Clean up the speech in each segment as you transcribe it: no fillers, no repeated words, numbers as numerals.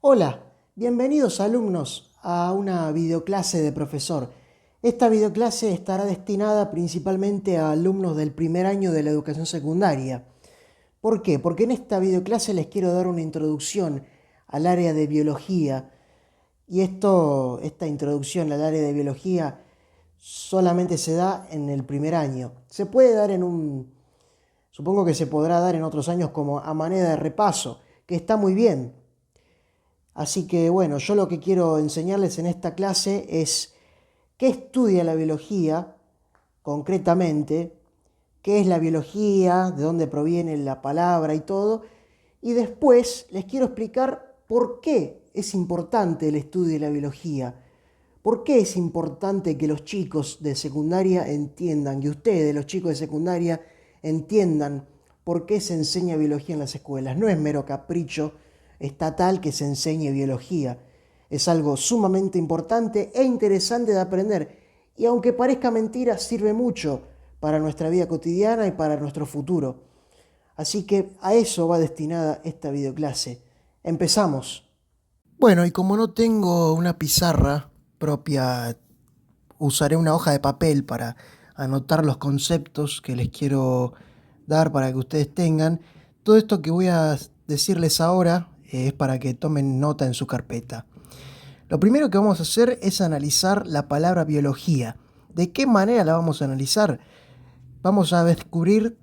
Hola, bienvenidos alumnos a una videoclase de profesor. Esta videoclase estará destinada principalmente a alumnos del primer año de la educación secundaria. ¿Por qué? Porque en esta videoclase les quiero dar una introducción al área de biología. Y esta introducción al área de biología solamente se da en el primer año. Se puede dar supongo que se podrá dar en otros años como a manera de repaso, que está muy bien. Así que bueno, yo lo que quiero enseñarles en esta clase es qué estudia la biología concretamente, qué es la biología, de dónde proviene la palabra y todo. Y después les quiero explicar por qué es importante el estudio de la biología. ¿Por qué es importante que los chicos de secundaria entiendan, que ustedes, los chicos de secundaria, entiendan por qué se enseña biología en las escuelas? No es mero capricho estatal que se enseñe biología. Es algo sumamente importante e interesante de aprender. Y aunque parezca mentira, sirve mucho para nuestra vida cotidiana y para nuestro futuro. Así que a eso va destinada esta videoclase. Empezamos. Bueno, y como no tengo una pizarra propia, usaré una hoja de papel para anotar los conceptos que les quiero dar para que ustedes tengan. Todo esto que voy a decirles ahora es para que tomen nota en su carpeta. Lo primero que vamos a hacer es analizar la palabra biología. ¿De qué manera la vamos a analizar? Vamos a descubrir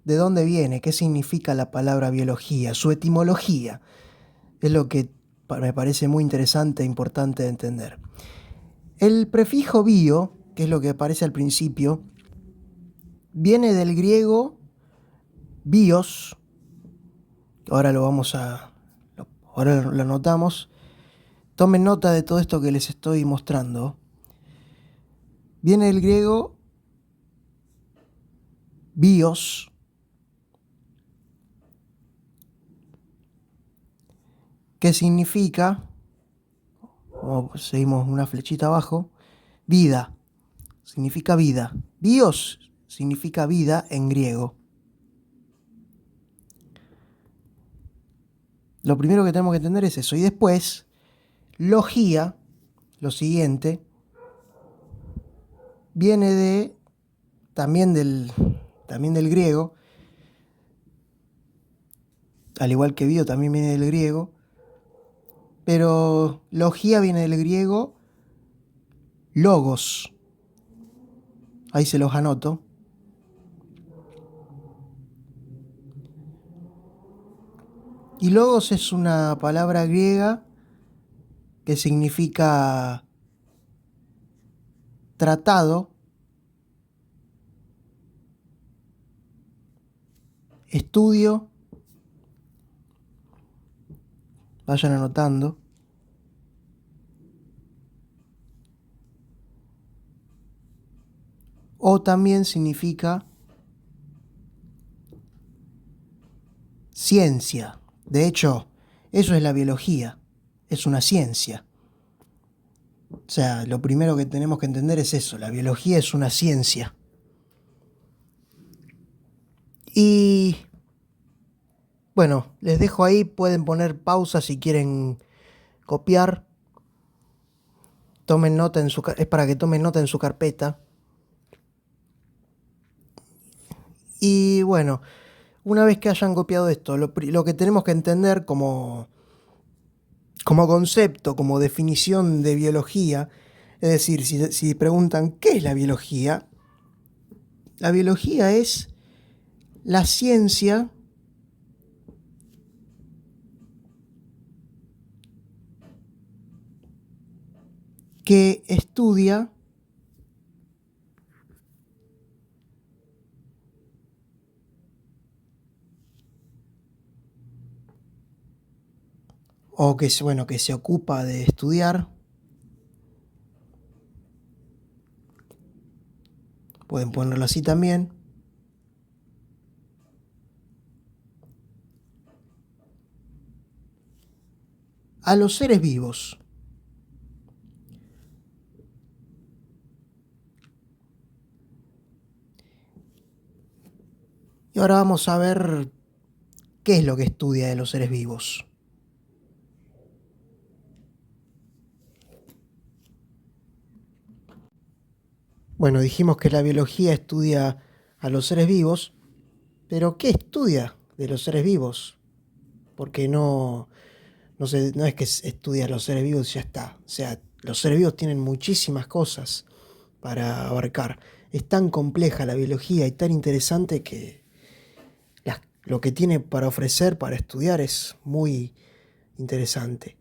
de dónde viene, qué significa la palabra biología, su etimología. Es lo que me parece muy interesante e importante de entender. El prefijo bio, que es lo que aparece al principio, viene del griego bios, ahora ahora lo anotamos. Tomen nota de todo esto que les estoy mostrando. Viene del griego bios, que significa, como seguimos una flechita abajo, vida, significa vida. Bios significa vida en griego. Lo primero que tenemos que entender es eso. Y después, logía, lo siguiente, viene también del griego, al igual que bio también viene del griego, pero logía viene del griego logos. Ahí se los anoto. Y logos es una palabra griega que significa tratado, estudio, vayan anotando, o también significa ciencia. De hecho, eso es la biología, es una ciencia. O sea, lo primero que tenemos que entender es eso, la biología es una ciencia. Y bueno, les dejo ahí, pueden poner pausa si quieren copiar. Tomen nota es para que tomen nota en su carpeta. Y bueno, una vez que hayan copiado esto, lo que tenemos que entender como concepto, como definición de biología, es decir, si preguntan ¿qué es la biología? La biología es la ciencia que estudia o bueno, que se ocupa de estudiar. Pueden ponerlo así también. A los seres vivos. Y ahora vamos a ver qué es lo que estudia de los seres vivos. Bueno, dijimos que la biología estudia a los seres vivos, pero ¿qué estudia de los seres vivos? Porque no es que estudia a los seres vivos y ya está. O sea, los seres vivos tienen muchísimas cosas para abarcar. Es tan compleja la biología y tan interesante que lo que tiene para ofrecer, para estudiar, es muy interesante.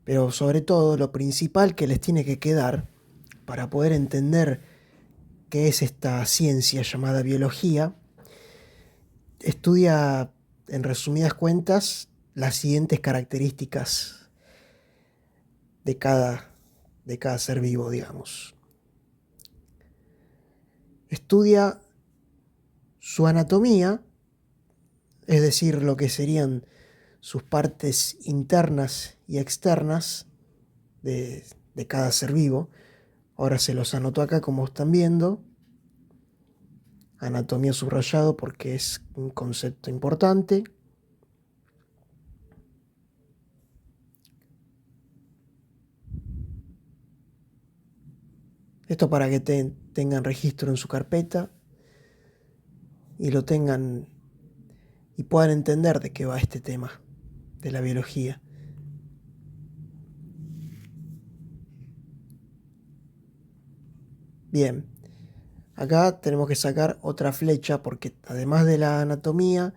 Pero sobre todo, lo principal que les tiene que quedar para poder entender qué es esta ciencia llamada biología, estudia, en resumidas cuentas, las siguientes características de de cada ser vivo, digamos. Estudia su anatomía, es decir, lo que serían sus partes internas y externas de cada ser vivo. Ahora se los anoto acá como están viendo. Anatomía subrayado porque es un concepto importante. Esto para que tengan registro en su carpeta y lo tengan y puedan entender de qué va este tema de la biología. Bien, acá tenemos que sacar otra flecha porque además de la anatomía,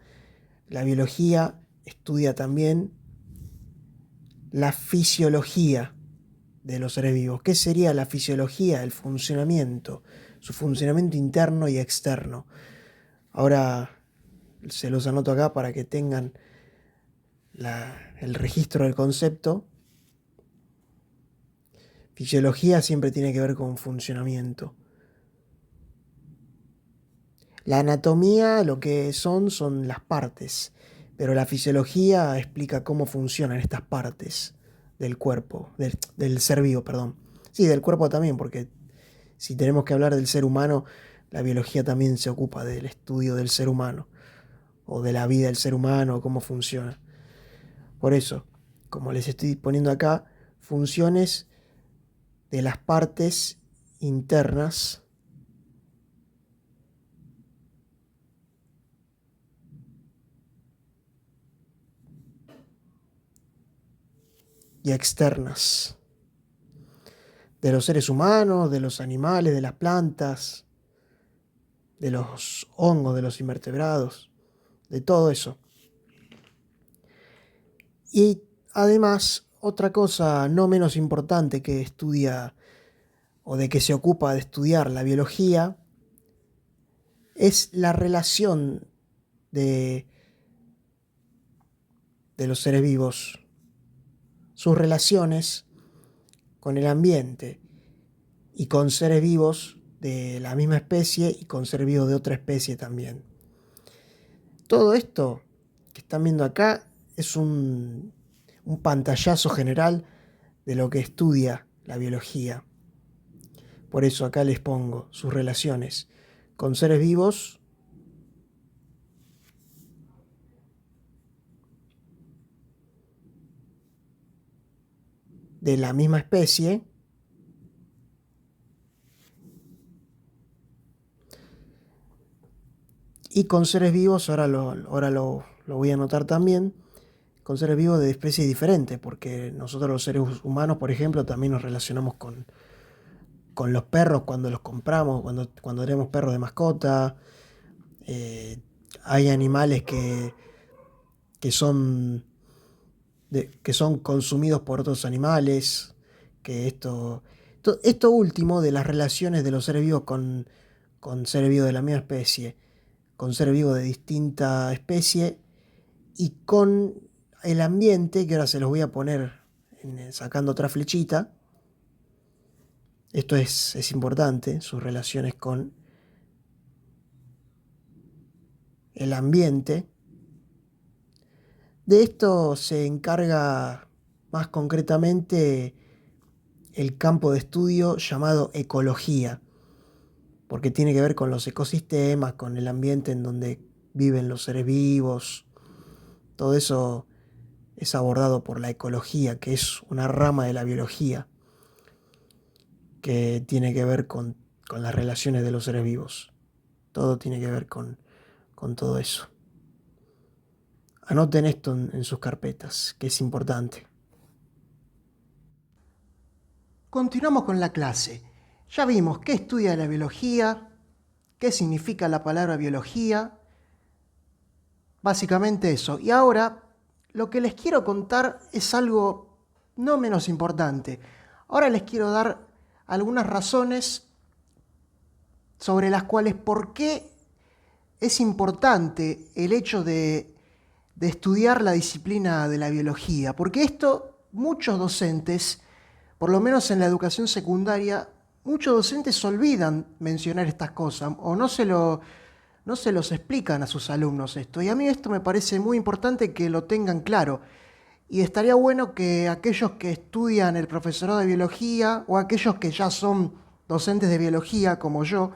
la biología estudia también la fisiología de los seres vivos. ¿Qué sería la fisiología? El funcionamiento, su funcionamiento interno y externo. Ahora se los anoto acá para que tengan el registro del concepto. Fisiología siempre tiene que ver con funcionamiento. La anatomía, lo que son las partes, pero la fisiología explica cómo funcionan estas partes del cuerpo, del ser vivo, perdón. Sí, del cuerpo también, porque si tenemos que hablar del ser humano, la biología también se ocupa del estudio del ser humano, o de la vida del ser humano, cómo funciona. Por eso, como les estoy poniendo acá, funciones de las partes internas y externas de los seres humanos, de los animales, de las plantas, de los hongos, de los invertebrados, de todo eso. Y además, otra cosa no menos importante que estudia o de que se ocupa de estudiar la biología es la relación de, de los seres vivos, sus relaciones con el ambiente y con seres vivos de la misma especie y con seres vivos de otra especie también. Todo esto que están viendo acá es un pantallazo general de lo que estudia la biología. Por eso acá les pongo sus relaciones con seres vivos de la misma especie y con seres vivos, ahora lo voy a anotar también, con seres vivos de especies diferentes, porque nosotros los seres humanos, por ejemplo, también nos relacionamos con los perros cuando los compramos, cuando tenemos perros de mascota. Eh, Hay animales que son, que son consumidos por otros animales, que esto último de las relaciones de los seres vivos con seres vivos de la misma especie, con seres vivos de distinta especie y con el ambiente, que ahora se los voy a poner sacando otra flechita. Esto es importante, sus relaciones con el ambiente. De esto se encarga más concretamente el campo de estudio llamado ecología, porque tiene que ver con los ecosistemas, con el ambiente en donde viven los seres vivos. Todo eso es abordado por la ecología, que es una rama de la biología que tiene que ver con las relaciones de los seres vivos. Todo tiene que ver con todo eso. Anoten esto en sus carpetas, que es importante. Continuamos con la clase. Ya vimos qué estudia la biología, qué significa la palabra biología, básicamente eso. Y ahora lo que les quiero contar es algo no menos importante. Ahora les quiero dar algunas razones sobre las cuales por qué es importante el hecho de estudiar la disciplina de la biología. Porque esto muchos docentes, por lo menos en la educación secundaria, muchos docentes olvidan mencionar estas cosas o no se los explican a sus alumnos esto. Y a mí esto me parece muy importante que lo tengan claro. Y estaría bueno que aquellos que estudian el profesorado de biología o aquellos que ya son docentes de biología como yo,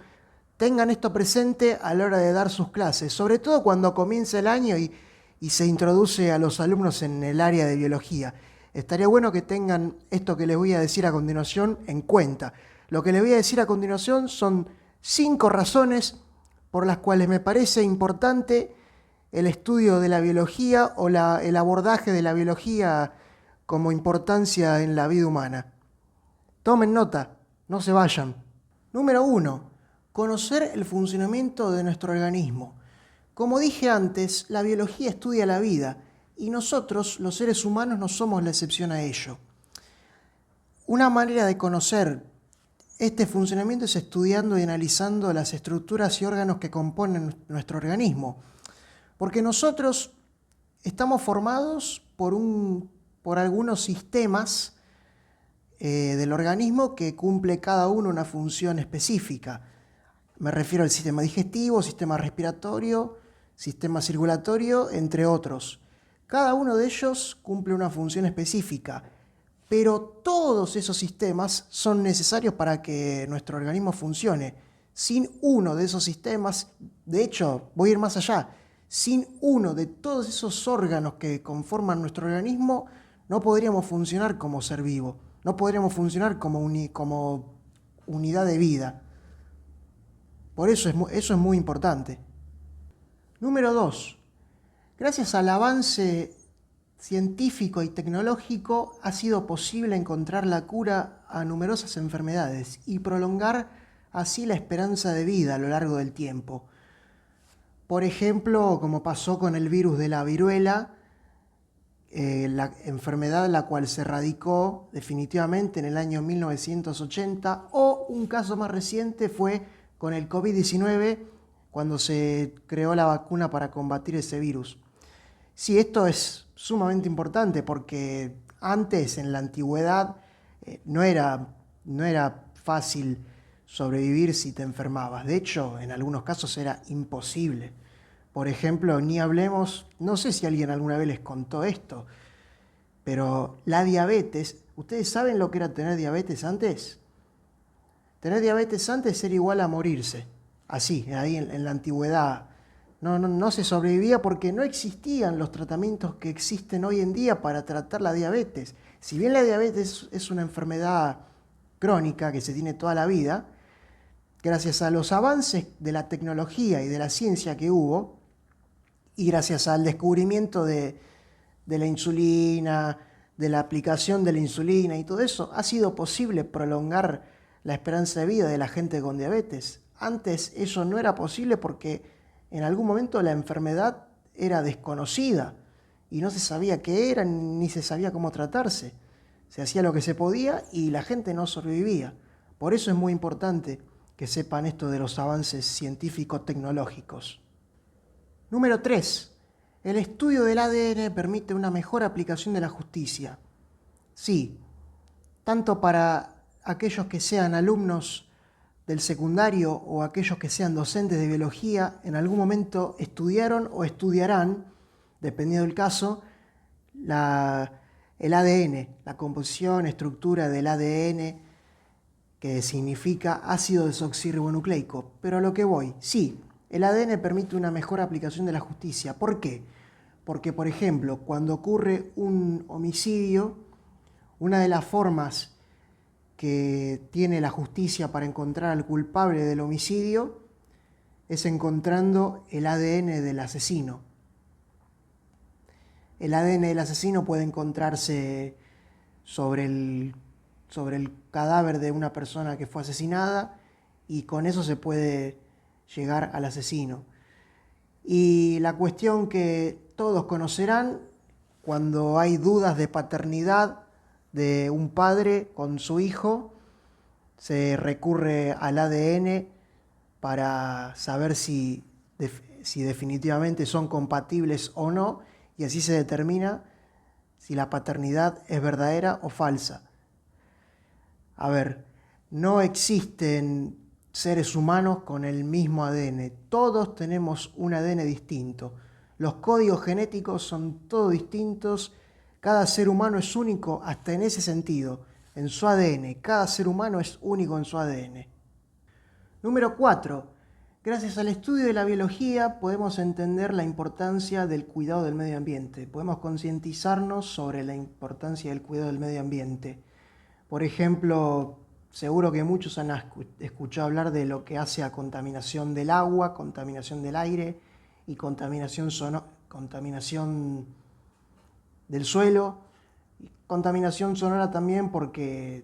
tengan esto presente a la hora de dar sus clases, sobre todo cuando comienza el año y se introduce a los alumnos en el área de biología. Estaría bueno que tengan esto que les voy a decir a continuación en cuenta. Lo que les voy a decir a continuación son 5 razones por las cuales me parece importante el estudio de la biología o el abordaje de la biología como importancia en la vida humana. Tomen nota, no se vayan. Número 1. Conocer el funcionamiento de nuestro organismo. Como dije antes, la biología estudia la vida y nosotros, los seres humanos, no somos la excepción a ello. Una manera de conocer este funcionamiento es estudiando y analizando las estructuras y órganos que componen nuestro organismo. Porque nosotros estamos formados por algunos sistemas del organismo que cumple cada uno una función específica. Me refiero al sistema digestivo, sistema respiratorio, sistema circulatorio, entre otros. Cada uno de ellos cumple una función específica, pero todos esos sistemas son necesarios para que nuestro organismo funcione. Sin uno de esos sistemas, de hecho, voy a ir más allá, sin uno de todos esos órganos que conforman nuestro organismo, no podríamos funcionar como ser vivo, no podríamos funcionar como unidad de vida. Por eso es muy importante. Número 2. Gracias al avance científico y tecnológico ha sido posible encontrar la cura a numerosas enfermedades y prolongar así la esperanza de vida a lo largo del tiempo. Por ejemplo, como pasó con el virus de la viruela, la enfermedad la cual se erradicó definitivamente en el año 1980, o un caso más reciente fue con el COVID-19, cuando se creó la vacuna para combatir ese virus. Sí, esto es sumamente importante porque antes, en la antigüedad, no era fácil sobrevivir si te enfermabas. De hecho, en algunos casos era imposible. Por ejemplo, ni hablemos, no sé si alguien alguna vez les contó esto, pero la diabetes, ¿ustedes saben lo que era tener diabetes antes? Tener diabetes antes era igual a morirse, así, ahí en la antigüedad. No se sobrevivía porque no existían los tratamientos que existen hoy en día para tratar la diabetes. Si bien la diabetes es una enfermedad crónica que se tiene toda la vida, gracias a los avances de la tecnología y de la ciencia que hubo, y gracias al descubrimiento de la insulina, de la aplicación de la insulina y todo eso, ha sido posible prolongar la esperanza de vida de la gente con diabetes. Antes eso no era posible porque en algún momento la enfermedad era desconocida y no se sabía qué era ni se sabía cómo tratarse. Se hacía lo que se podía y la gente no sobrevivía. Por eso es muy importante que sepan esto de los avances científico-tecnológicos. Número 3. El estudio del ADN permite una mejor aplicación de la justicia. Sí, tanto para aquellos que sean alumnos del secundario o aquellos que sean docentes de biología, en algún momento estudiaron o estudiarán, dependiendo del caso, el ADN, la composición, estructura del ADN, que significa ácido desoxirribonucleico. Pero a lo que voy, sí, el ADN permite una mejor aplicación de la justicia. ¿Por qué? Porque, por ejemplo, cuando ocurre un homicidio, una de las formas que tiene la justicia para encontrar al culpable del homicidio es encontrando el ADN del asesino. El ADN del asesino puede encontrarse sobre el cadáver de una persona que fue asesinada y con eso se puede llegar al asesino. Y la cuestión que todos conocerán, cuando hay dudas de paternidad de un padre con su hijo, se recurre al ADN para saber si definitivamente son compatibles o no, y así se determina si la paternidad es verdadera o falsa. A ver, no existen seres humanos con el mismo ADN. Todos tenemos un ADN distinto. Los códigos genéticos son todos distintos. Cada ser humano es único hasta en ese sentido, en su ADN. Cada ser humano es único en su ADN. Número 4. Gracias al estudio de la biología podemos entender la importancia del cuidado del medio ambiente. Podemos concientizarnos sobre la importancia del cuidado del medio ambiente. Por ejemplo, seguro que muchos han escuchado hablar de lo que hace a contaminación del agua, contaminación del aire y contaminación del suelo. Y contaminación sonora también porque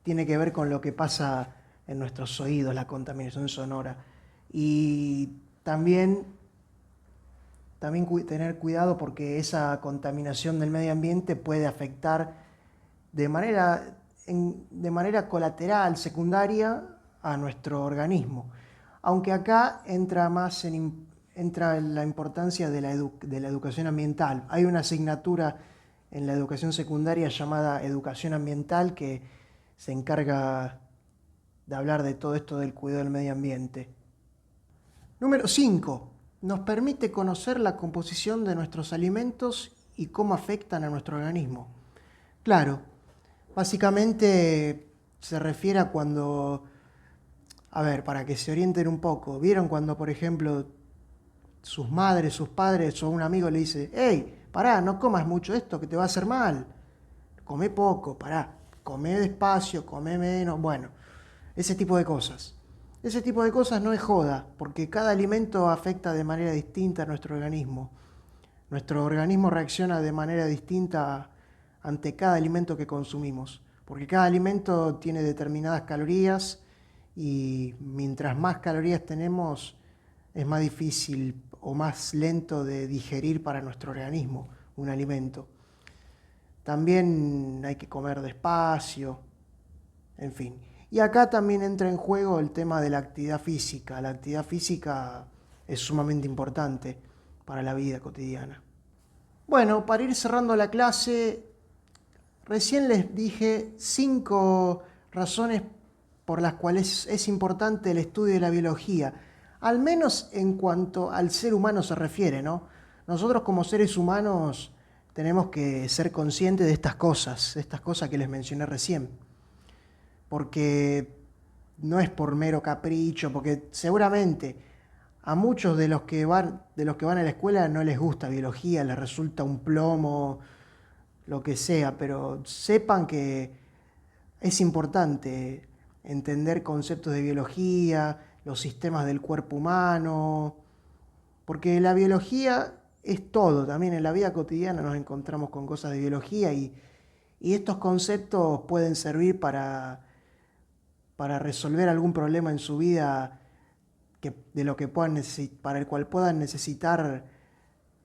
tiene que ver con lo que pasa en nuestros oídos, la contaminación sonora. Y también tener cuidado porque esa contaminación del medio ambiente puede afectar de manera colateral, secundaria, a nuestro organismo. Aunque acá entra la importancia de la educación ambiental. Hay una asignatura en la educación secundaria llamada educación ambiental que se encarga de hablar de todo esto del cuidado del medio ambiente. Número 5. Nos permite conocer la composición de nuestros alimentos y cómo afectan a nuestro organismo. Claro, básicamente se refiere a cuando, para que se orienten un poco, ¿vieron cuando, por ejemplo, sus madres, sus padres o un amigo le dice: «Hey, pará, no comas mucho esto que te va a hacer mal, come poco, pará, come despacio, come menos», bueno, ese tipo de cosas. Ese tipo de cosas no es joda, porque cada alimento afecta de manera distinta a nuestro organismo. Nuestro organismo reacciona de manera distinta ante cada alimento que consumimos, porque cada alimento tiene determinadas calorías y mientras más calorías tenemos, es más difícil o más lento de digerir para nuestro organismo un alimento. También hay que comer despacio, en fin. Y acá también entra en juego el tema de la actividad física. La actividad física es sumamente importante para la vida cotidiana. Bueno, para ir cerrando la clase, recién les dije 5 razones por las cuales es importante el estudio de la biología, al menos en cuanto al ser humano se refiere, ¿no? Nosotros como seres humanos tenemos que ser conscientes de estas cosas que les mencioné recién, porque no es por mero capricho, porque seguramente a muchos de los que van a la escuela no les gusta biología, les resulta un plomo, lo que sea, pero sepan que es importante entender conceptos de biología, los sistemas del cuerpo humano, porque la biología es todo. También en la vida cotidiana nos encontramos con cosas de biología y estos conceptos pueden servir para resolver algún problema en su vida para el cual puedan necesitar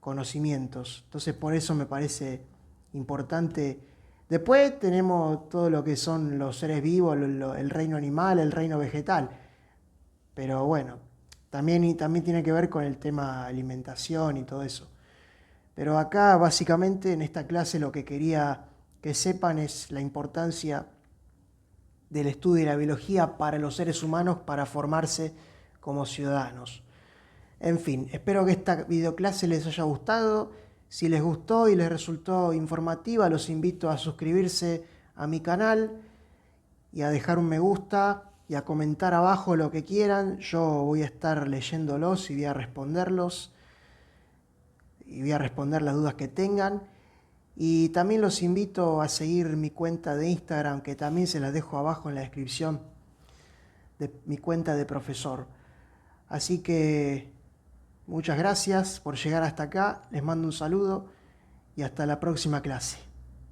conocimientos. Entonces por eso me parece importante. Después tenemos todo lo que son los seres vivos, el reino animal, el reino vegetal. Pero bueno, también tiene que ver con el tema alimentación y todo eso. Pero acá básicamente en esta clase lo que quería que sepan es la importancia del estudio de la biología para los seres humanos para formarse como ciudadanos. En fin, espero que esta videoclase les haya gustado. Si les gustó y les resultó informativa, los invito a suscribirse a mi canal y a dejar un me gusta y a comentar abajo lo que quieran. Yo voy a estar leyéndolos y voy a responderlos y voy a responder las dudas que tengan. Y también los invito a seguir mi cuenta de Instagram, que también se las dejo abajo en la descripción de mi cuenta de profesor. Así que muchas gracias por llegar hasta acá, les mando un saludo y hasta la próxima clase.